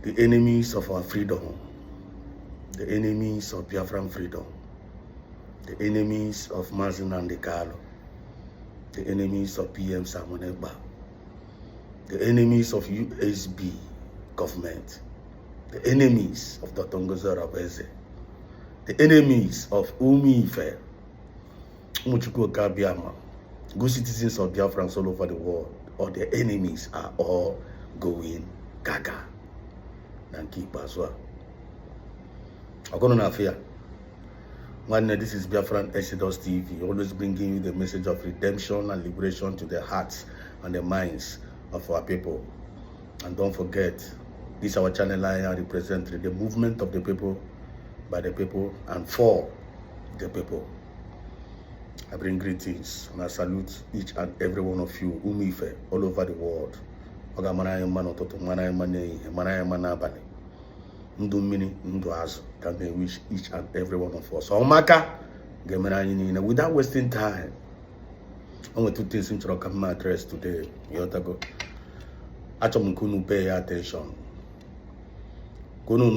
the enemies of our freedom, the enemies of Biafran freedom, the enemies of Mazin and Kalo, the enemies of PM Samoneba, the enemies of USB government, the enemies of Dr. Ngozo Rabeze, the enemies of Umife, Umuchuku Kabiama, good citizens of Biafrans all over the world, or their enemies are all going gaga. Nanki Baswa. Akono fear. One, this is Biafran Exodus TV, always bringing you the message of redemption and liberation to the hearts and the minds of our people. And don't forget, this our channel I represent the movement of the people, by the people, and for the people. I bring greetings and I salute each and every one of you, Umife, all over the world. Can they wish each and every one of us? Without wasting time, I want to take into my address today. I want pay attention. Know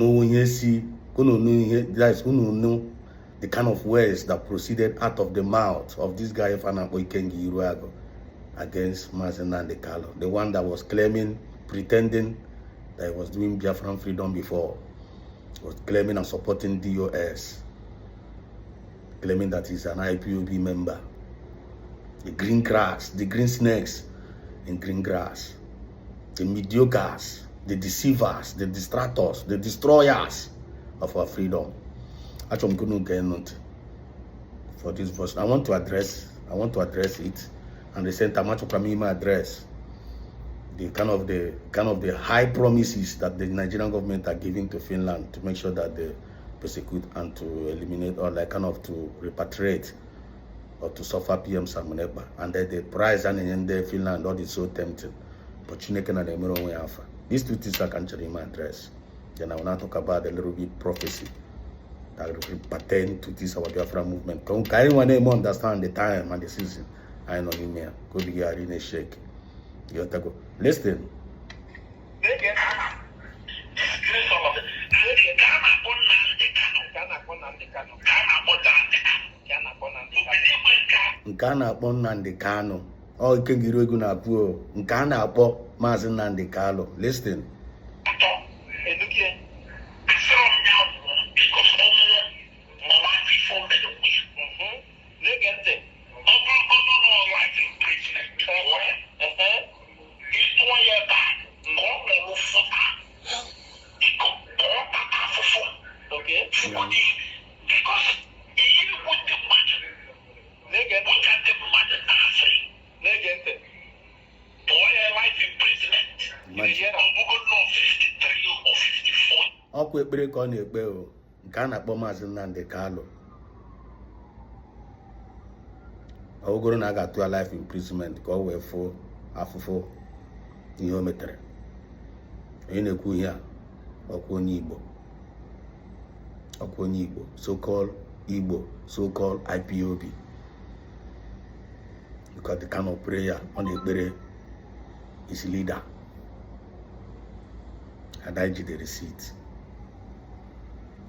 the kind of words that proceeded out of the mouth of this guy Ikengi Iruago against Mazin Kalo, the one that was claiming, pretending that he was doing Biafran freedom before, was claiming and supporting DOS, claiming that he's an IPOB member. The green grass, the green snakes in green grass, the mediocres, the deceivers, the distractors, the destroyers of our freedom. Actually, I'm going to get note for this verse. I want to address it, and the same time, I'm address the kind of the high promises that the Nigerian government are giving to Finland to make sure that they persecute and to eliminate or like kind of to repatriate or to suffer PM Samuneba, and that the price and in the Finland all is so tempting. But you can the mirror way alpha. These two things I can actually address. Then I will now talk about a little bit prophecy that will pertain to this our Biafra movement. Can anyone understand the time and the season? I know in here. Go be here in a shake. You have to go. Listen. Nkana upon Nandi Kano. Oh, you can get a good apple. Nkana upon Mazin Nandi Kalo. Listen. Ekpere ka ọ na-ekpe o nke a na-akpọ Maazị Nnamdi Kanu. Ogoro na aga to life imprisonment ka o wee fụ afụfụ ihe o metere. Onye na-ekwu ihe a ọkwa onye Igbo, so-called Igbo, so-called IPOB. Because the kind of prayer on the ekpere is leader. And I did the receipt.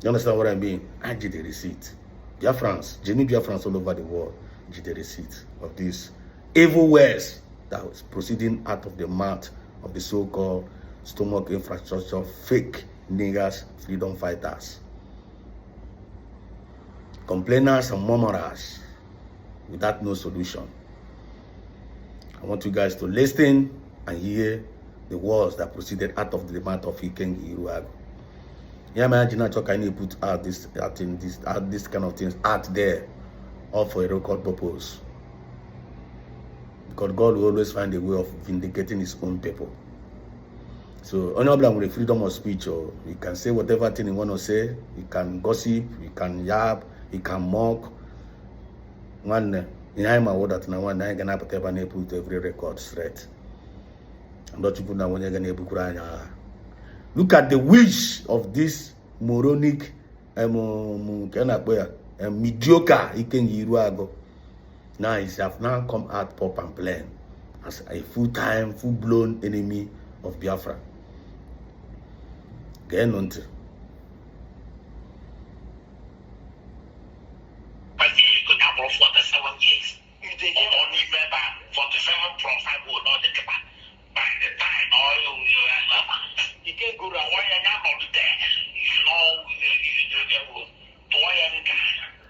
You understand what I mean? I did the receipt. Biafrans, genuine Biafrans all over the world did the receipt of this evil words that was proceeding out of the mouth of the so-called stomach infrastructure fake niggers, freedom fighters, complainers and murmurers without no solution. I want you guys to listen and hear the words that proceeded out of the mouth of Ikengi Iruago. Yeah, imagine I put out this kind of things out there, all for a record purpose. Because God will always find a way of vindicating His own people. So, only problem with the freedom of speech, or you can say whatever thing you want to say, you can gossip, you can yap, you can mock. One, in my word that one, I can put every record straight. I'm not people that when you're gonna put. Look at the wish of this moronic mediocre Ikengi Iruago. Now he have now come out pop and plain as a full-blown enemy of Biafra. Get on.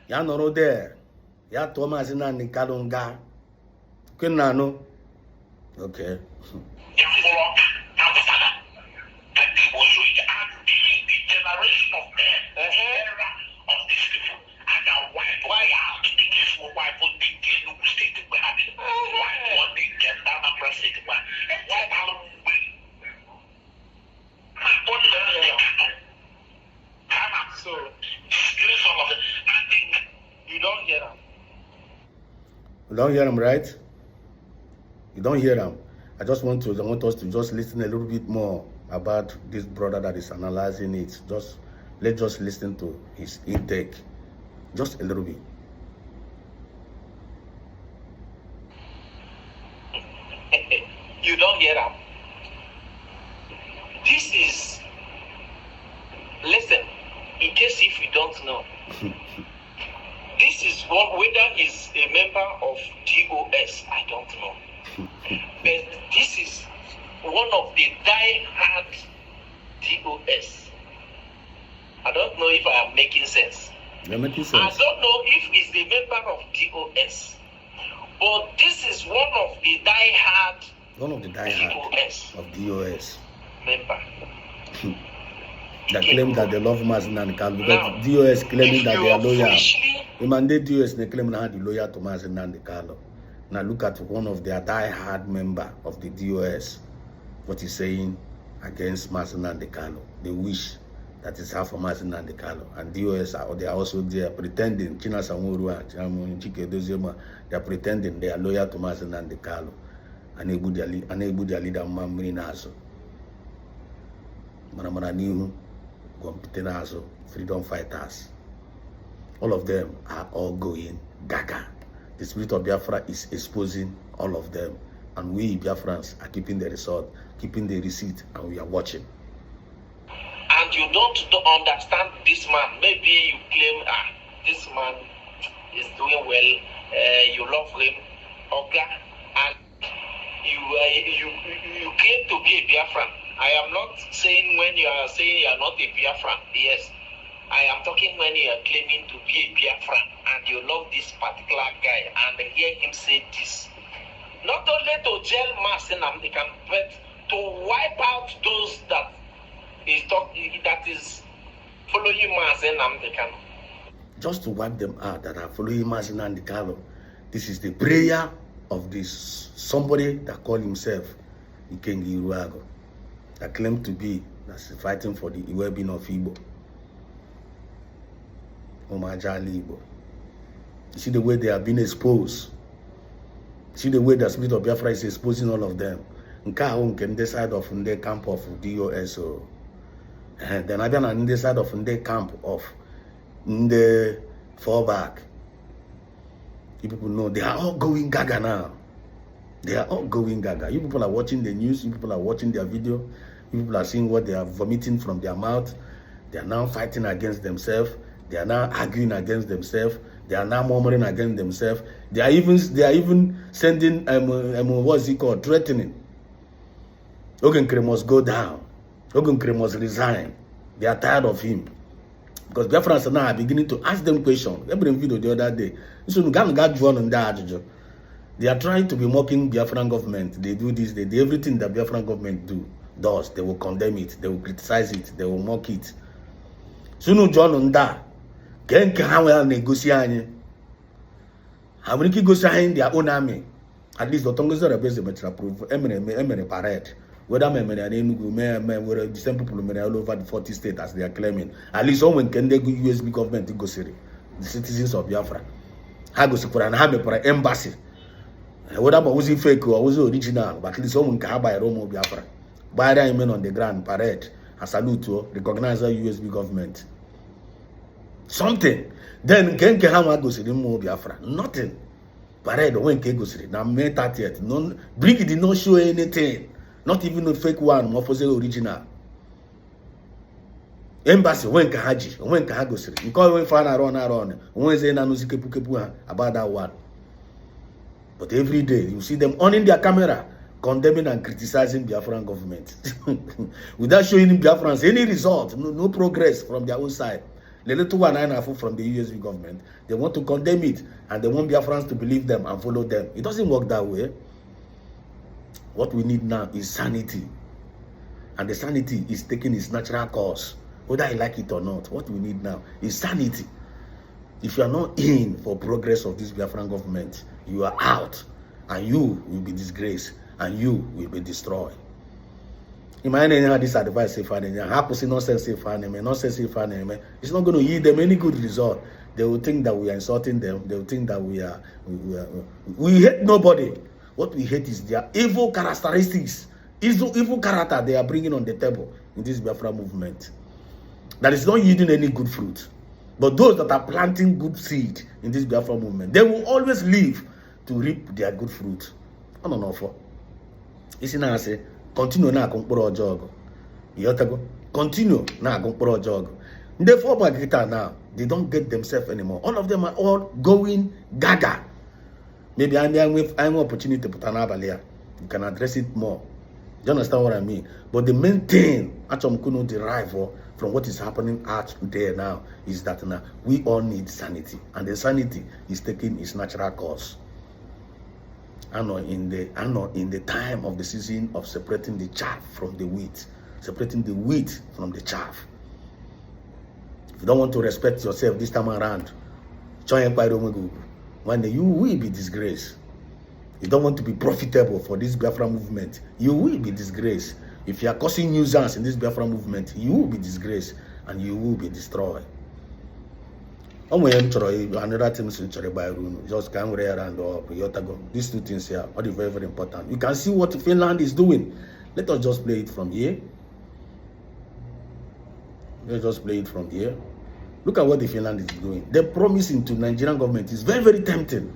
Ya nọrọ there. Ya tụọ maazị Nnamdi Kanu nga. Kenano. Okay. You don't hear him, right? You don't hear him. I want us to just listen a little bit more about this brother that is analyzing it. Let's just listen to his intake. Just a little bit. You don't hear him. This is, listen, in case if you don't know, this is one, whether he's a member of DOS, I don't know. But this is one of the die-hard DOS. I don't know if I am making sense. You're making sense. I don't know if he's a member of DOS, but this is one of the die-hard of DOS member. That claim that they love Mazi Nnamdi Kanu because DOS claiming that they are loyal. The mandate DOS they claim now the loyal to Mazi Nnamdi Kanu. Now look at one of their die-hard member of the DOS, what he's saying against Mazi Nnamdi Kanu. They wish that is half of Mazi Nnamdi Kanu, and DOS they are also there pretending. China Samurua, they are pretending they are loyal to Mazi Nnamdi Kanu, unable their leader Mamri Naso. Manamana Nihu, Gompitenazo, freedom fighters. All of them are all going gaga. The spirit of Biafra is exposing all of them. And we Biafrans are keeping the result, keeping the receipt, and we are watching. And you don't understand this man. Maybe you claim, this man is doing well, you love him, okay? And you claim to be a Biafran. I am not saying when you are saying you are not a Biafran. Yes, I am talking when you are claiming to be a Biafran and you love this particular guy and hear him say this. Not only to jail Mazi Nnamdi Kanu, but to wipe out those that is following Mazi Nnamdi Kanu. Just to wipe them out that are following Mazi Nnamdi Kanu. This is the prayer of this somebody that called himself Ikengi Iruago, that claimed to be that's fighting for the well-being of Igbo. Omajali Igbo. You see the way they are being exposed. See the way the spirit of Biafra is exposing all of them. Nka on the side of the camp of DOS. Then I been on the side of the camp of the fallback. You people know they are all going gaga now. They are all going gaga. You people are watching the news. You people are watching their video. You people are seeing what they are vomiting from their mouth. They are now fighting against themselves. They are now arguing against themselves. They are now murmuring against themselves. They are even sending what's it called, threatening. Ogenkere must go down. Ogenkere must resign. They are tired of him. Because Biafrans now are beginning to ask them questions. Every video the other day. They are trying to be mocking Biafran government. They do this, they do everything that Biafran government does. They will condemn it, they will criticize it, they will mock it. Sunu John Nda, Kenke Hawel negotiate. How many negotiate their own army? At least the Tongas are best to approve eminent parade. Whether whether the same people all over the 40 states as they are claiming. At least someone can they go USB government to go see the citizens of Biafra. I go for an army for an embassy. Whether was it fake or was it original, but at least someone can buy Romo Biafra. Buy them on the grand parade. A salute to recognize the USB government. Something. Then Ken Kehama goes to the more Biafra. Nothing. Parade when Ken goes to now May 30th. None Brick did not show anything. Not even a fake one, more for the original. Embassy when Kahaji, when Kahagosri. You call when fan around, when they nanuzi kepu about that one. But every day you see them on in their camera condemning and criticizing Biafran government without showing Biafrans any result, no progress from their own side. The little one I know from the USV government, they want to condemn it and they want Biafrans to believe them and follow them. It doesn't work that way. What we need now is sanity. And the sanity is taking its natural course, whether I like it or not. What we need now is sanity. If you are not in for progress of this Biafran government, you are out, and you will be disgraced, and you will be destroyed. Imagine this advice if nonsense it's not going to yield them any good result. They will think that we are insulting them. They will think that we hate nobody. What we hate is their evil characteristics, evil character they are bringing on the table in this Biafra movement. That is not yielding any good fruit. But those that are planting good seed in this Biafra movement, they will always live to reap their good fruit. I don't know for. Isi na say continue na akụmkpụrụ ọjọọ. Yotago continue na akụmkpụrụ ọjọọ. They fall back now. They don't get themselves anymore. All of them are all going gaga. Maybe I'm opportunity to put an abalia. You can address it more. You understand what I mean? But the main thing actually couldn't derive from what is happening out there now is that now we all need sanity, and the sanity is taking its natural course. I know in the time of the season of separating the chaff from the wheat, separating the wheat from the chaff. If you don't want to respect yourself this time around, one day you will be disgraced. You don't want to be profitable for this Biafra movement, you will be disgraced. If you are causing nuisance in this Biafra movement, you will be disgraced and you will be destroyed. Another thing just can't around up. These two things here are very, very important. You can see what Finland is doing. Let us just play it from here. Let's just play it from here. Look at what the Finland is doing. They're promising to Nigerian government is very, very tempting.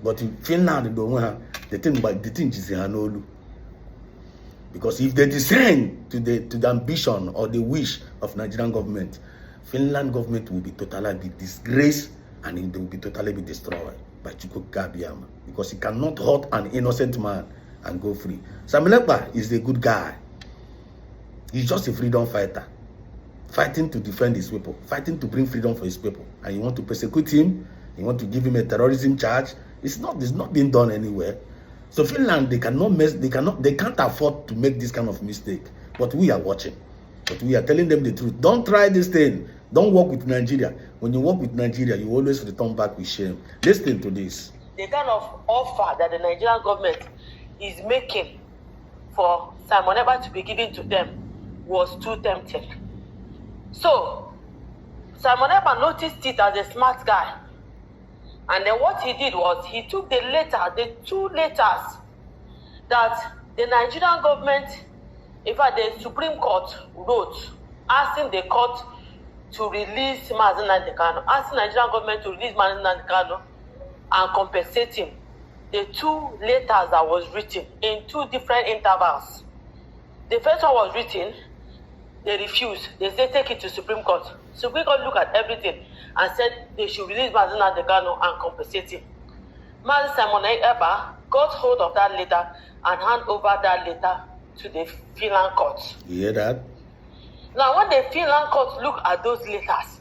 But in Finland, the thing is Hanolu. Because if they descend to the ambition or the wish of Nigerian government, Finland government will be totally be disgraced and they will be totally be destroyed by Chukwu. Because he cannot hurt an innocent man and go free. Samilekpa is a good guy. He's just a freedom fighter, fighting to defend his people, fighting to bring freedom for his people. And you want to persecute him, you want to give him a terrorism charge. It's not being done anywhere. So Finland, they can't afford to make this kind of mistake. But we are watching. But we are telling them the truth. Don't try this thing. Don't work with Nigeria. When you work with Nigeria, you always return back with shame. Listen to this. The kind of offer that the Nigerian government is making for Simon Ekpa to be given to them was too tempting. So Simon Ekpa noticed it as a smart guy. And then what he did was he took the two letters that the Nigerian government, in fact the Supreme Court wrote, asking the court to release Mazi Nnamdi Kanu, asking the Nigerian government to release Mazi Nnamdi Kanu and compensate him. The two letters that was written in two different intervals. The first one was written, they refused. They said take it to Supreme Court. Supreme Court looked at everything and said they should release Mazi Nnamdi Kanu and compensate him. Mazi Simon Ekpa got hold of that letter and hand over that letter to the Finland court. You hear that? Now when the Finland court look at those letters,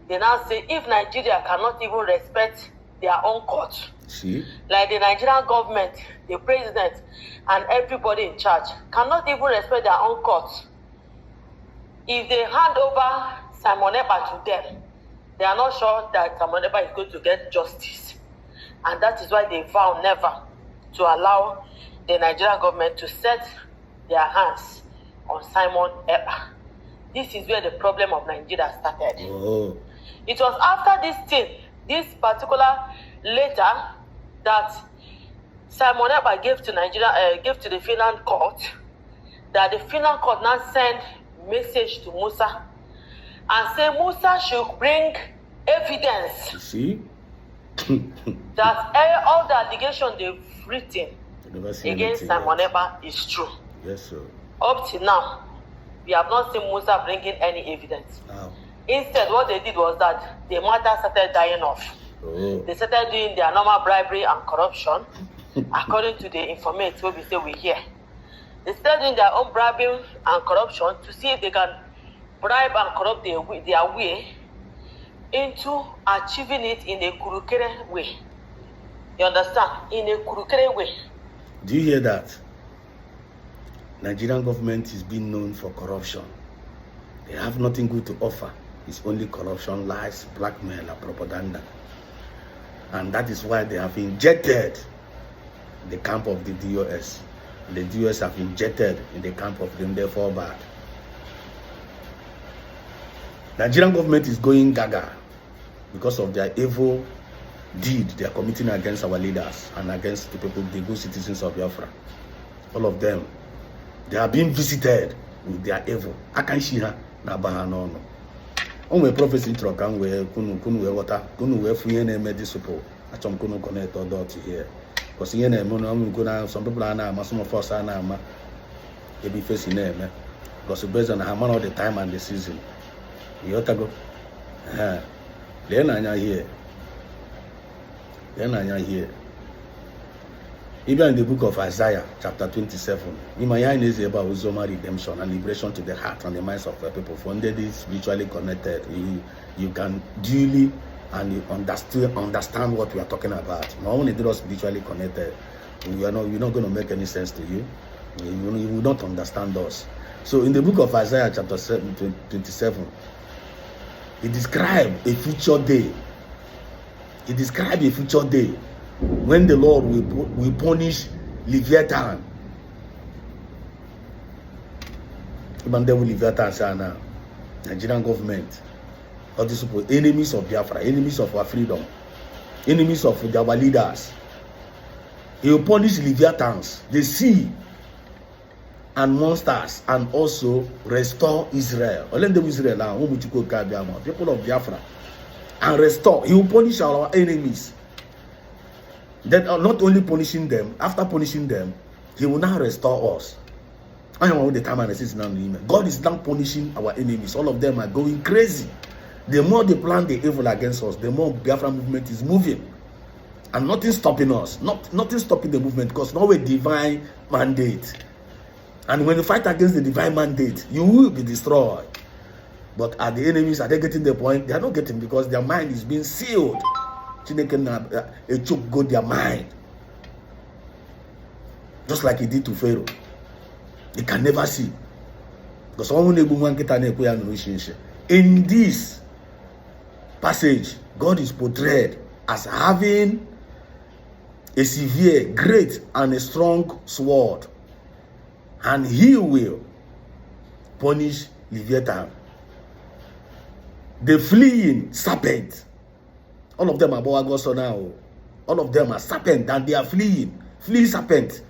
they now say if Nigeria cannot even respect their own court, see? Like the Nigerian government, the president, and everybody in charge cannot even respect their own court, if they hand over Simon Ekpa to them, they are not sure that Simon Ekpa is going to get justice. And that is why they vow never to allow the Nigerian government to set their hands on Simon Ekpa. This is where the problem of Nigeria started. Oh. It was after this thing, this particular letter that Simon Ekpa gave to the Finland court, that the Finland court now sent message to Musa and say Musa should bring evidence. You see? that all the allegations they've written against Simon Ekpa is true. Yes, sir. Up till now, We have not seen Musa bringing any evidence. Wow. Instead, what they did was that the matter started dying off. Oh. They started doing their normal bribery and corruption, according to the information what we say we hear. They started doing their own bribery and corruption to see if they can bribe and corrupt their way into achieving it in a kurukere way. You understand? In a kurukere way. Do you hear that? Nigerian government is being known for corruption. They have nothing good to offer. It's only corruption, lies, blackmail, and propaganda. And that is why they have injected the camp of the DOS. The DOS have injected in the camp of them, therefore bad. Nigerian government is going gaga because of their evil deed they are committing against our leaders and against the people, the good citizens of Biafra. All of them, they are being visited with their evil. I can see her na bahano. Onwe prophecy intro kan we kunu we water kunu we fu yen eme this people. Achom kunu connect or dot here. Because yen eme no am some people are na some of us are na ma e be facing eme. Because based on how much of the time and the season. You ought to go. Then I here. Even in the book of Isaiah, chapter 27, Imaya is about Uzoma redemption and liberation to the heart and the minds of the people. For under this spiritually connected, you can duly and you understand what we are talking about. Not only they are spiritually connected, you're not going to make any sense to you. You will not understand us. So in the book of Isaiah, chapter 27, it describes a future day. It describes a future day when the Lord will punish Leviathan. Even they will Leviathan say now, Nigerian government, all these people, enemies of Biafra, enemies of our freedom, enemies of our leaders. He will punish Leviathans, the sea, and monsters, and also restore Israel. Israel now, people of Biafra, and restore. He will punish our enemies. Then not only punishing them, after punishing them, he will now restore us. I know the time and the season now. God is now punishing our enemies. All of them are going crazy. The more they plan the evil against us, the more Biafra movement is moving. And nothing stopping us. Nothing stopping the movement, because now a divine mandate. And when you fight against the divine mandate, you will be destroyed. But are the enemies, are they getting the point? They are not getting, because their mind is being sealed. They can a choke go their mind. Just like he did to Pharaoh. They can never see. Because in this passage, God is portrayed as having a severe, great, and a strong sword. And he will punish Leviathan. The fleeing serpent. All of them are Boagoso now. All of them are serpent, and they are fleeing serpent.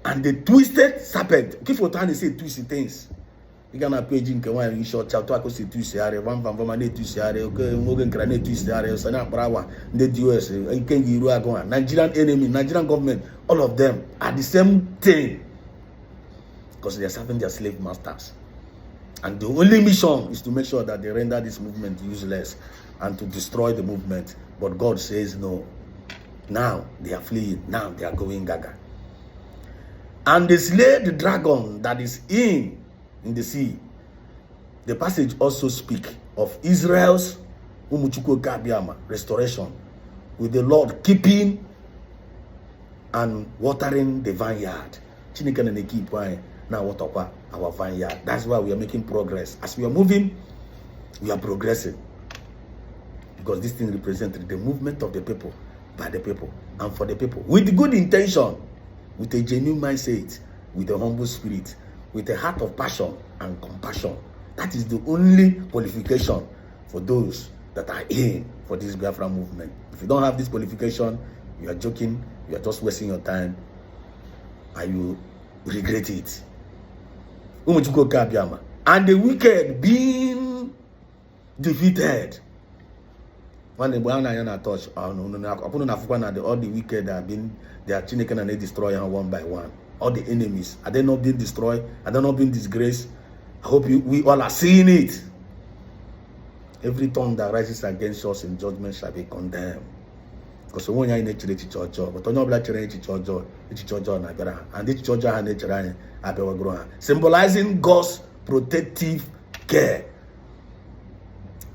And the twisted serpent. If you trying to say twisted things, you gonna page in Kawan in short chapter. I could say twisted area. One from Vamane twisted area. Okay, Morgan Granite twisted area. Sana Brawa. The US. You can give you Nigerian enemy, Nigerian government. All of them are the same thing, because they are serving their slave masters. And the only mission is to make sure that they render this movement useless and to destroy the movement. But God says no. Now they are fleeing. Now they are going gaga. And they slay the dragon that is in the sea. The passage also speaks of Israel's restoration, with the Lord keeping and watering the vineyard. Now what about our vineyard? That's why we are making progress. As we are moving, we are progressing. Because this thing represents the movement of the people, by the people, and for the people. With good intention, with a genuine mindset, with a humble spirit, with a heart of passion and compassion. That is the only qualification for those that are in for this Biafra movement. If you don't have this qualification, you are joking, you are just wasting your time, and you regret it. And the wicked being defeated. When the touch, all the wicked have been, they are Chineke and they destroy one by one. all the enemies? Are they not being destroyed? Are they not being disgraced? I hope we all are seeing it. Every tongue that rises against us in judgment shall be condemned. Because when you're in a church, but on your black church, and this church, symbolizing God's protective care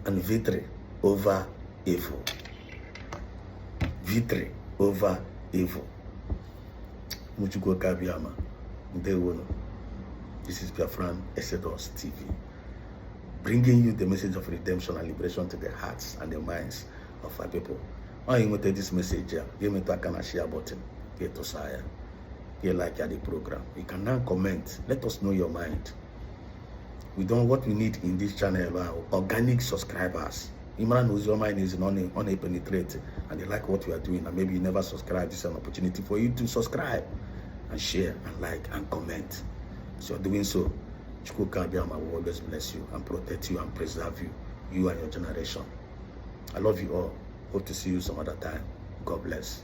and victory over evil. Victory over evil. This is Biafran Exodus TV, bringing you the message of redemption and liberation to the hearts and the minds of our people. When you take this message here, give me a share button, get to share, get like the program. You can now comment. Let us know your mind. We don't what we need in this channel are organic subscribers. Imran knows your mind is unpenetrated and they like what we are doing, and maybe you never subscribe. This is an opportunity for you to subscribe and share and like and comment. So you're doing so, GAGA-Pay will always bless you and protect you and preserve you, you and your generation. I love you all. Hope to see you some other time. God bless.